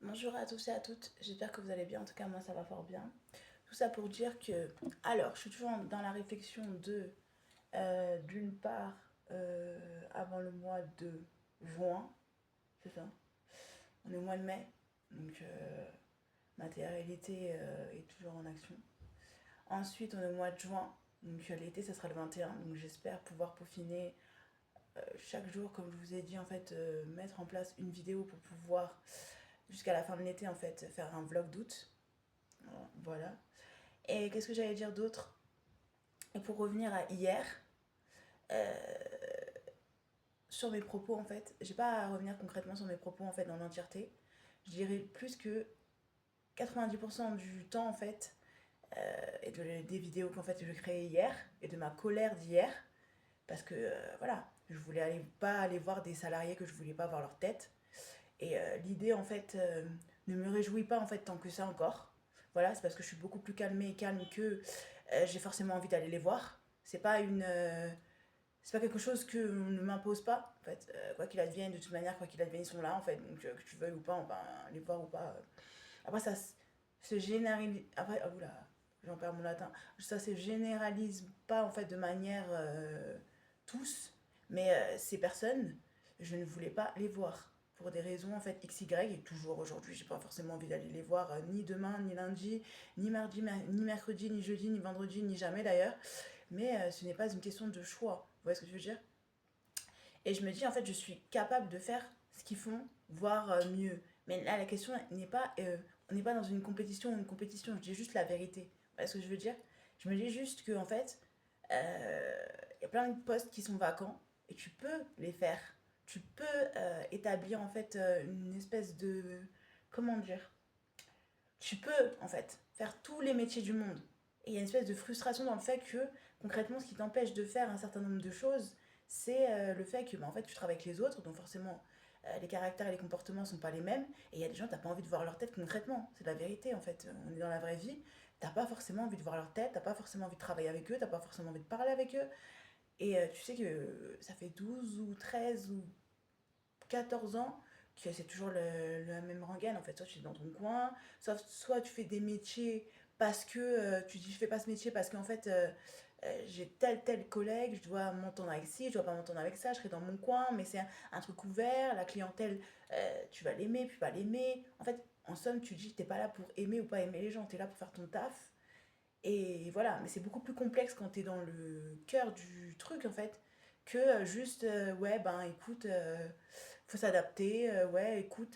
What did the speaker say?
Bonjour à tous et à toutes, j'espère que vous allez bien, en tout cas moi ça va fort bien. Tout ça pour dire que, alors je suis toujours dans la réflexion de, d'une part, avant le mois de juin, c'est ça, on est au mois de mai, donc ma réalité est toujours en action. Ensuite on est au mois de juin, donc l'été ça sera le 21, donc j'espère pouvoir peaufiner chaque jour, comme je vous ai dit en fait, mettre en place une vidéo pour pouvoir jusqu'à la fin de l'été en fait faire un vlog d'août. Voilà. Et qu'est-ce que j'allais dire d'autre? Et pour revenir à hier, euh, sur mes propos en fait, j'ai pas à revenir concrètement sur mes propos en fait dans l'entièreté. Je dirais plus que 90% du temps en fait, et des vidéos qu'en fait je créais hier, et de ma colère d'hier, parce que voilà, je voulais pas aller voir des salariés que je voulais pas voir leur tête. Et l'idée en fait ne me réjouit pas en fait tant que ça encore. Voilà, c'est parce que je suis beaucoup plus calmée et calme que j'ai forcément envie d'aller les voir. C'est pas quelque chose que ne m'impose pas. En fait, quoi qu'il advienne, de toute manière, quoi qu'il advienne, ils sont là en fait. Donc que tu veuilles ou pas, on va les voir ou pas. Après ça se généralise. Après, oh là, j'en perds mon latin. Ça se généralise pas en fait de manière tous, mais ces personnes, je ne voulais pas les voir pour des raisons en fait XY, et toujours aujourd'hui j'ai pas forcément envie d'aller les voir, ni demain, ni lundi, ni mardi, ni mercredi, ni jeudi, ni vendredi, ni jamais d'ailleurs, mais ce n'est pas une question de choix, vous voyez ce que je veux dire? Et je me dis en fait je suis capable de faire ce qu'ils font, voire mieux, mais là la question n'est pas, on n'est pas dans une compétition ou une compétition, je dis juste la vérité, vous voyez ce que je veux dire? Je me dis juste que en fait il y a plein de postes qui sont vacants et tu peux les faire. Tu peux établir en fait une espèce de... Comment dire? Tu peux en fait faire tous les métiers du monde. Et il y a une espèce de frustration dans le fait que concrètement ce qui t'empêche de faire un certain nombre de choses, c'est le fait que en fait tu travailles avec les autres, donc forcément les caractères et les comportements sont pas les mêmes. Et il y a des gens, t'as pas envie de voir leur tête concrètement. C'est la vérité en fait. On est dans la vraie vie. T'as pas forcément envie de voir leur tête, t'as pas forcément envie de travailler avec eux, t'as pas forcément envie de parler avec eux. Et tu sais que ça fait 12 ou 13 ou 14 ans que c'est toujours la même rengaine. En fait, soit tu es dans ton coin, soit tu fais des métiers parce que tu dis je fais pas ce métier parce qu'en fait j'ai tel collègue, je dois m'entendre avec ci, je dois pas m'entendre avec ça, je serai dans mon coin, mais c'est un truc ouvert, la clientèle, tu vas l'aimer, puis pas l'aimer. En fait, en somme, tu dis t'es pas là pour aimer ou pas aimer les gens, t'es là pour faire ton taf. Et voilà, mais c'est beaucoup plus complexe quand t'es dans le cœur du truc en fait, que juste ouais ben écoute, faut s'adapter, ouais écoute,